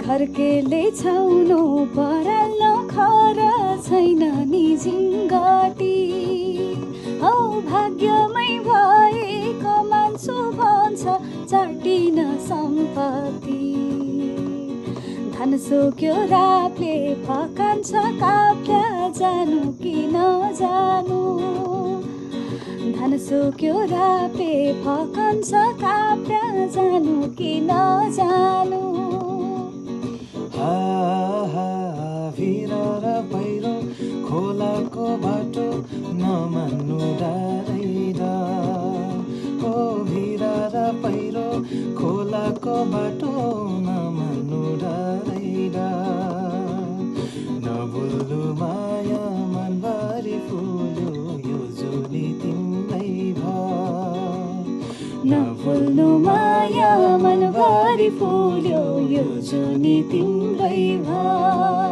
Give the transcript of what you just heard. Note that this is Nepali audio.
फर्केले छाउनो पराल्न खर छैन नि झिङ्गाटी औ भाग्यमै भएको मान्छु भन्छ चाटिन सम्पत्ति धन सोक्यो रातले फकान्छ काप्ला जानु कि नजानु धन सोक्यो रातले फकान्छ काप्ला जानु कि नजानु भिरा र पहिरो खोलाको बाटो नमान्नु डाँडा ओ भिरा र पहिरो खोलाको बाटो नमान्नु डाँडा नभुल्नु माया मनभरि फुल्यो यो जुनी तिम्रै भयो नभुल्नु माया मनभरि फुल्यो यो जुनी तिम्रै भयो